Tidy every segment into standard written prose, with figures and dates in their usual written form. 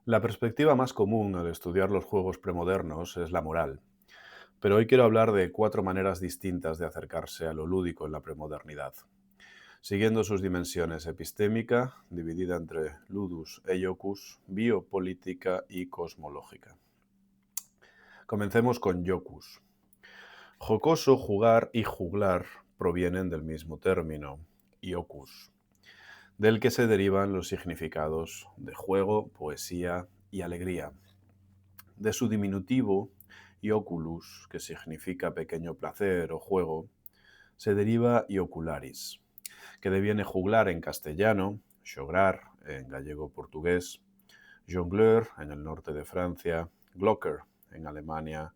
La perspectiva más común al estudiar los juegos premodernos es la moral, pero hoy quiero hablar de cuatro maneras distintas de acercarse a lo lúdico en la premodernidad, siguiendo sus dimensiones epistémica, dividida entre ludus e iocus, biopolítica y cosmológica. Comencemos con iocus. Jocoso, jugar y juglar provienen del mismo término, iocus, del que se derivan los significados de juego, poesía y alegría. De su diminutivo, ioculus, que significa pequeño placer o juego, se deriva iocularis, que deviene juglar en castellano, xograr en gallego-portugués, jongleur en el norte de Francia, glocker en Alemania,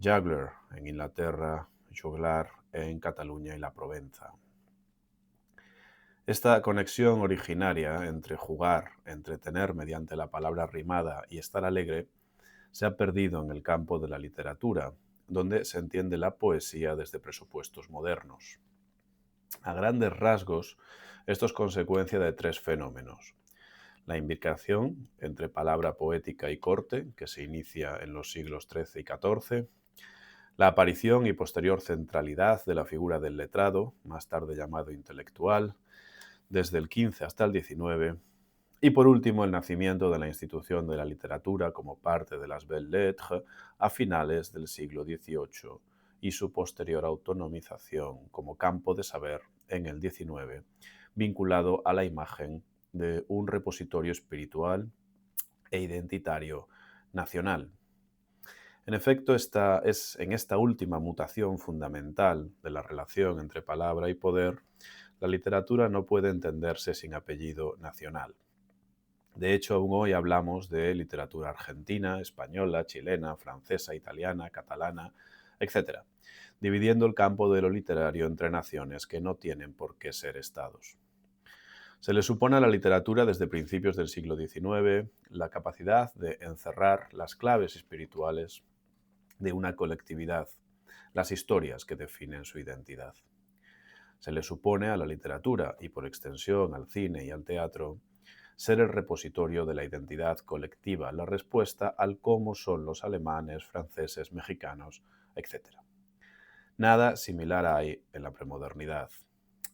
juggler en Inglaterra, joglar en Cataluña y la Provenza. Esta conexión originaria entre jugar, entretener mediante la palabra rimada y estar alegre se ha perdido en el campo de la literatura, donde se entiende la poesía desde presupuestos modernos. A grandes rasgos, esto es consecuencia de tres fenómenos. La imbricación entre palabra poética y corte, que se inicia en los siglos XIII y XIV, la aparición y posterior centralidad de la figura del letrado, más tarde llamado intelectual, desde el XV hasta el XIX, y por último el nacimiento de la institución de la literatura como parte de las Belles Lettres a finales del siglo XVIII y su posterior autonomización como campo de saber en el XIX, vinculado a la imagen de un repositorio espiritual e identitario nacional. En efecto, es en esta última mutación fundamental de la relación entre palabra y poder, la literatura no puede entenderse sin apellido nacional. De hecho, aún hoy hablamos de literatura argentina, española, chilena, francesa, italiana, catalana, etc., dividiendo el campo de lo literario entre naciones que no tienen por qué ser estados. Se le supone a la literatura desde principios del siglo XIX la capacidad de encerrar las claves espirituales de una colectividad, las historias que definen su identidad. Se le supone a la literatura, y por extensión al cine y al teatro, ser el repositorio de la identidad colectiva, la respuesta al cómo son los alemanes, franceses, mexicanos, etc. Nada similar hay en la premodernidad.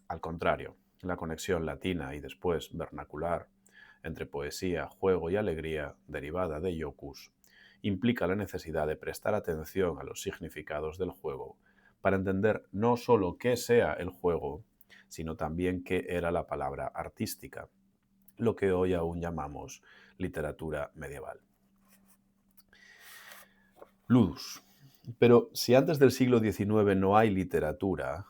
Al contrario, la conexión latina y después vernacular entre poesía, juego y alegría, derivada de iocus, implica la necesidad de prestar atención a los significados del juego para entender no solo qué sea el juego, sino también qué era la palabra artística, lo que hoy aún llamamos literatura medieval. Ludus. Pero si antes del siglo XIX no hay literatura,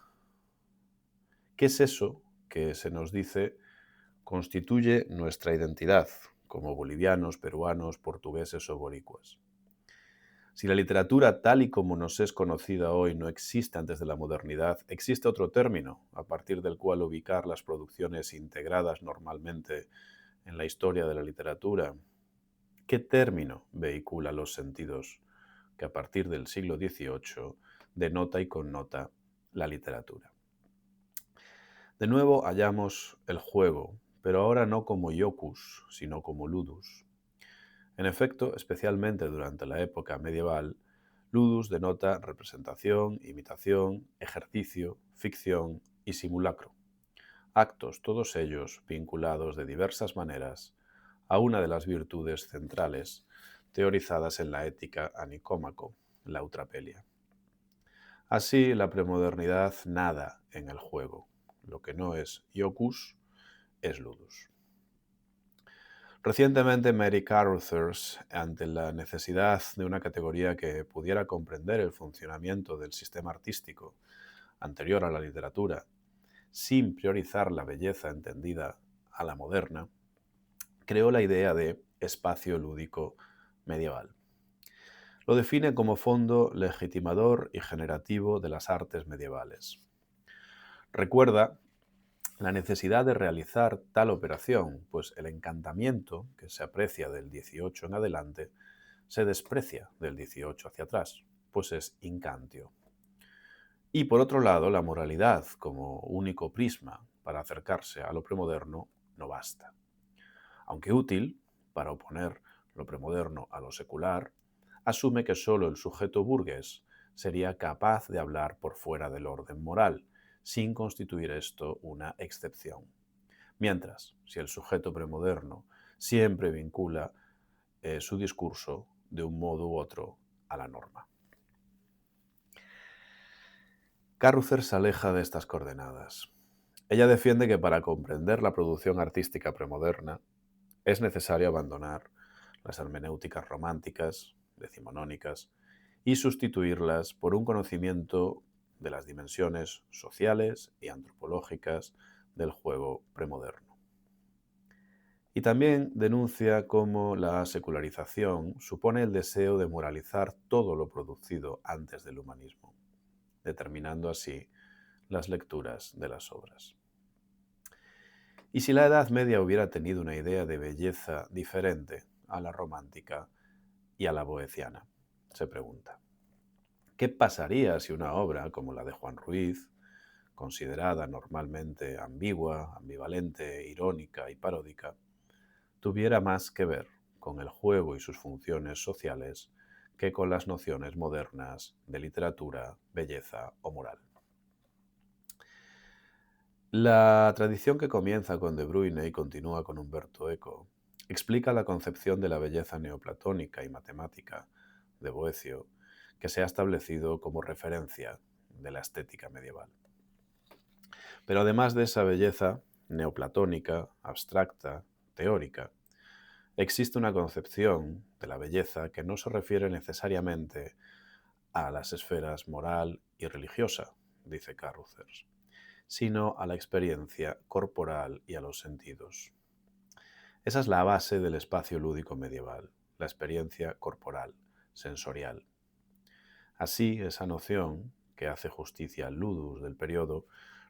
¿qué es eso que se nos dice constituye nuestra identidad como bolivianos, peruanos, portugueses o boricuas? Si la literatura tal y como nos es conocida hoy no existe antes de la modernidad, existe otro término a partir del cual ubicar las producciones integradas normalmente en la historia de la literatura. ¿Qué término vehicula los sentidos que a partir del siglo XVIII denota y connota la literatura? De nuevo hallamos el juego, pero ahora no como iocus, sino como ludus. En efecto, especialmente durante la época medieval, ludus denota representación, imitación, ejercicio, ficción y simulacro. Actos todos ellos vinculados de diversas maneras a una de las virtudes centrales teorizadas en la ética a Nicómaco, la eutrapelia. Así, la premodernidad nada en el juego. Lo que no es iocus es ludus. Recientemente, Mary Carruthers, ante la necesidad de una categoría que pudiera comprender el funcionamiento del sistema artístico anterior a la literatura, sin priorizar la belleza entendida a la moderna, creó la idea de espacio lúdico medieval. Lo define como fondo legitimador y generativo de las artes medievales. Recuerda la necesidad de realizar tal operación, pues el encantamiento que se aprecia del 18 en adelante se desprecia del 18 hacia atrás, pues es incantio. Y por otro lado, la moralidad como único prisma para acercarse a lo premoderno no basta, aunque útil para oponer lo premoderno a lo secular, asume que solo el sujeto burgués sería capaz de hablar por fuera del orden moral, sin constituir esto una excepción. Mientras, si el sujeto premoderno siempre vincula su discurso de un modo u otro a la norma. Carruthers se aleja de estas coordenadas. Ella defiende que para comprender la producción artística premoderna es necesario abandonar las hermenéuticas románticas, decimonónicas, y sustituirlas por un conocimiento de las dimensiones sociales y antropológicas del juego premoderno. Y también denuncia cómo la secularización supone el deseo de moralizar todo lo producido antes del humanismo, determinando así las lecturas de las obras. ¿Y si la Edad Media hubiera tenido una idea de belleza diferente a la romántica y a la boeciana? Se pregunta. ¿Qué pasaría si una obra como la de Juan Ruiz, considerada normalmente ambigua, ambivalente, irónica y paródica, tuviera más que ver con el juego y sus funciones sociales que con las nociones modernas de literatura, belleza o moral? La tradición que comienza con De Bruyne y continúa con Umberto Eco explica la concepción de la belleza neoplatónica y matemática de Boecio que se ha establecido como referencia de la estética medieval. Pero además de esa belleza neoplatónica, abstracta, teórica, existe una concepción de la belleza que no se refiere necesariamente a las esferas moral y religiosa, dice Carruthers, sino a la experiencia corporal y a los sentidos. Esa es la base del espacio lúdico medieval, la experiencia corporal, sensorial. Así, esa noción, que hace justicia al ludus del periodo,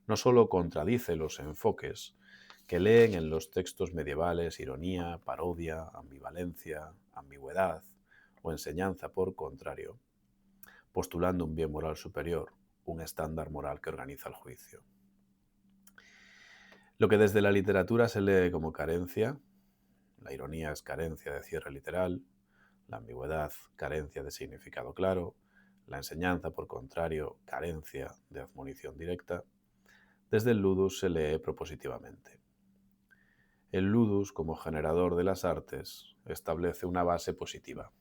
no solo contradice los enfoques que leen en los textos medievales ironía, parodia, ambivalencia, ambigüedad o enseñanza por contrario, postulando un bien moral superior, un estándar moral que organiza el juicio. Lo que desde la literatura se lee como carencia, la ironía es carencia de cierre literal, la ambigüedad, carencia de significado claro, la enseñanza, por contrario, carencia de admonición directa, desde el ludus se lee propositivamente. El ludus, como generador de las artes, establece una base positiva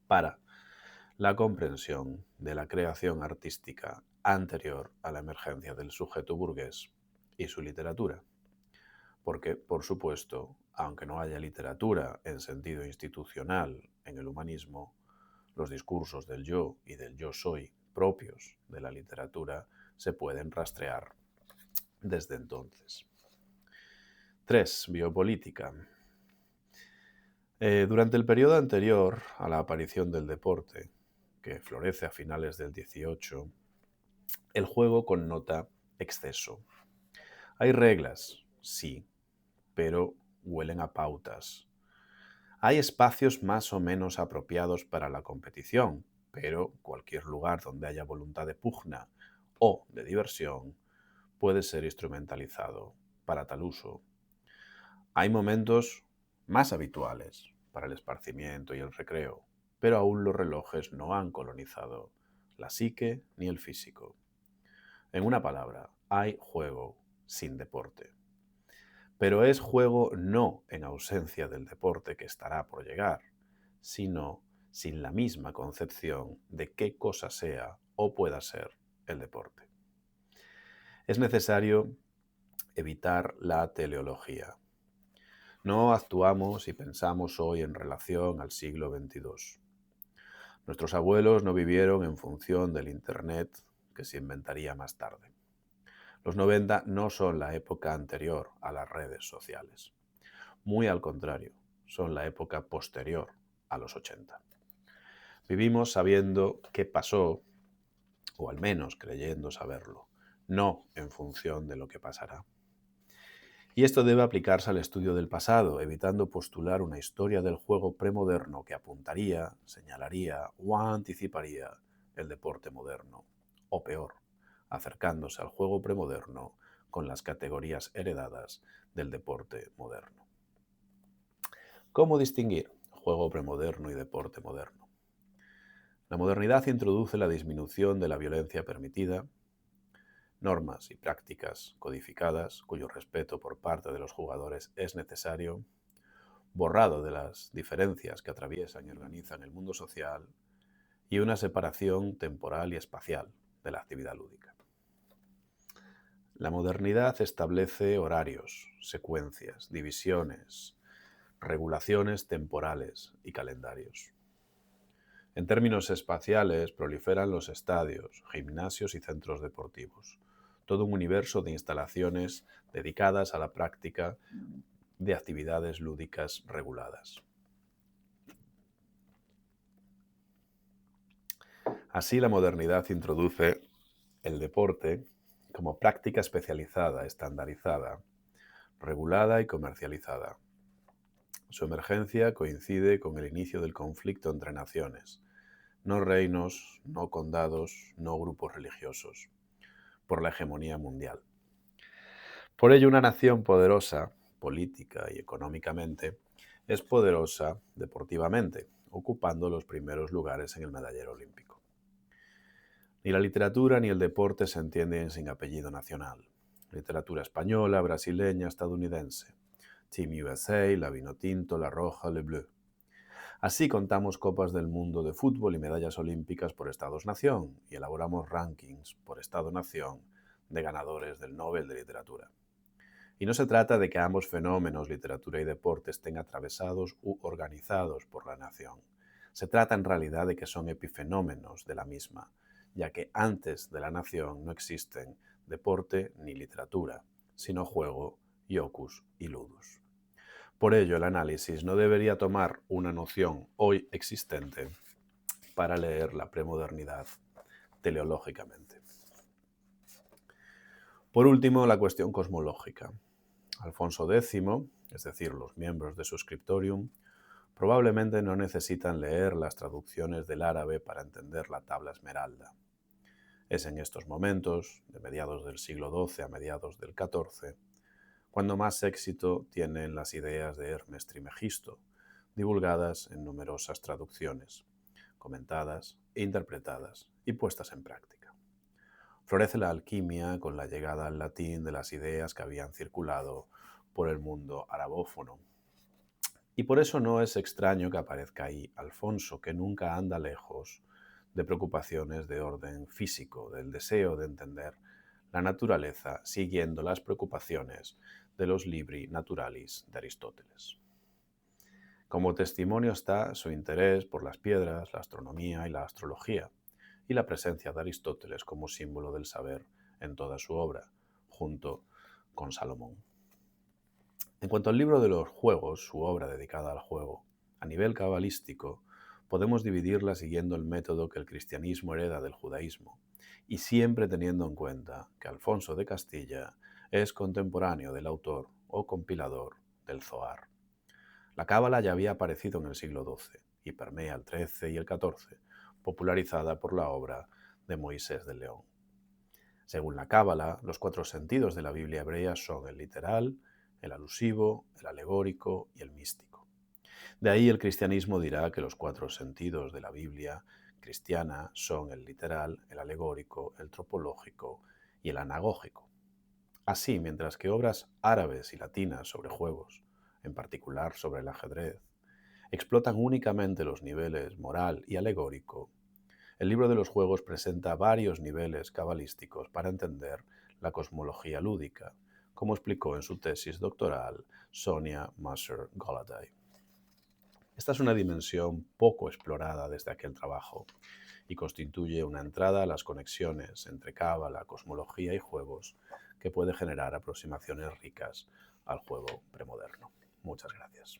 para la comprensión de la creación artística anterior a la emergencia del sujeto burgués y su literatura. Porque, por supuesto, aunque no haya literatura en sentido institucional en el humanismo, los discursos del yo y del yo soy propios de la literatura se pueden rastrear desde entonces. 3. Biopolítica. Durante el periodo anterior a la aparición del deporte, que florece a finales del 18, el juego connota exceso. Hay reglas, sí, pero huelen a pautas. Hay espacios más o menos apropiados para la competición, pero cualquier lugar donde haya voluntad de pugna o de diversión puede ser instrumentalizado para tal uso. Hay momentos más habituales para el esparcimiento y el recreo, pero aún los relojes no han colonizado la psique ni el físico. En una palabra, hay juego sin deporte. Pero es juego no en ausencia del deporte que estará por llegar, sino sin la misma concepción de qué cosa sea o pueda ser el deporte. Es necesario evitar la teleología. No actuamos y pensamos hoy en relación al siglo XXII. Nuestros abuelos no vivieron en función del Internet que se inventaría más tarde. Los 90 no son la época anterior a las redes sociales. Muy al contrario, son la época posterior a los 80. Vivimos sabiendo qué pasó, o al menos creyendo saberlo, no en función de lo que pasará. Y esto debe aplicarse al estudio del pasado, evitando postular una historia del juego premoderno que apuntaría, señalaría o anticiparía el deporte moderno, o peor, acercándose al juego premoderno con las categorías heredadas del deporte moderno. ¿Cómo distinguir juego premoderno y deporte moderno. La modernidad introduce la disminución de la violencia permitida, normas y prácticas codificadas cuyo respeto por parte de los jugadores es necesario, borrado de las diferencias que atraviesan y organizan el mundo social y una separación temporal y espacial de la actividad lúdica. La modernidad establece horarios, secuencias, divisiones, regulaciones temporales y calendarios. En términos espaciales, proliferan los estadios, gimnasios y centros deportivos, todo un universo de instalaciones dedicadas a la práctica de actividades lúdicas reguladas. Así, la modernidad introduce el deporte como práctica especializada, estandarizada, regulada y comercializada. Su emergencia coincide con el inicio del conflicto entre naciones, no reinos, no condados, no grupos religiosos, por la hegemonía mundial. Por ello, una nación poderosa, política y económicamente, es poderosa deportivamente, ocupando los primeros lugares en el medallero olímpico. Ni la literatura ni el deporte se entienden sin apellido nacional. Literatura española, brasileña, estadounidense. Team USA, la Vinotinto, la Roja, Le Bleu. Así contamos copas del mundo de fútbol y medallas olímpicas por estados-nación y elaboramos rankings por estado-nación de ganadores del Nobel de Literatura. Y no se trata de que ambos fenómenos, literatura y deporte, estén atravesados u organizados por la nación. Se trata en realidad de que son epifenómenos de la misma, ya que antes de la nación no existen deporte ni literatura, sino juego, iocus y ludus. Por ello, el análisis no debería tomar una noción hoy existente para leer la premodernidad teleológicamente. Por último, la cuestión cosmológica. Alfonso X, es decir, los miembros de su scriptorium, probablemente no necesitan leer las traducciones del árabe para entender la tabla esmeralda. Es en estos momentos, de mediados del siglo XII a mediados del XIV, cuando más éxito tienen las ideas de Hermes Trismegisto, divulgadas en numerosas traducciones, comentadas, interpretadas y puestas en práctica. Florece la alquimia con la llegada al latín de las ideas que habían circulado por el mundo arabófono. Y por eso no es extraño que aparezca ahí Alfonso, que nunca anda lejos de preocupaciones de orden físico, del deseo de entender la naturaleza siguiendo las preocupaciones de los libri naturalis de Aristóteles. Como testimonio está su interés por las piedras, la astronomía y la astrología, y la presencia de Aristóteles como símbolo del saber en toda su obra, junto con Salomón. En cuanto al libro de los juegos, su obra dedicada al juego, a nivel cabalístico, podemos dividirla siguiendo el método que el cristianismo hereda del judaísmo, y siempre teniendo en cuenta que Alfonso de Castilla es contemporáneo del autor o compilador del Zohar. La cábala ya había aparecido en el siglo XII y permea el XIII y el XIV, popularizada por la obra de Moisés de León. Según la cábala, los 4 sentidos de la Biblia hebrea son el literal, el alusivo, el alegórico y el místico. De ahí el cristianismo dirá que los 4 sentidos de la Biblia cristiana son el literal, el alegórico, el tropológico y el anagógico. Así, mientras que obras árabes y latinas sobre juegos, en particular sobre el ajedrez, explotan únicamente los niveles moral y alegórico, el libro de los juegos presenta varios niveles cabalísticos para entender la cosmología lúdica, como explicó en su tesis doctoral Sonia Musser-Goladay. Esta es una dimensión poco explorada desde aquel trabajo y constituye una entrada a las conexiones entre cábala, cosmología y juegos que puede generar aproximaciones ricas al juego premoderno. Muchas gracias.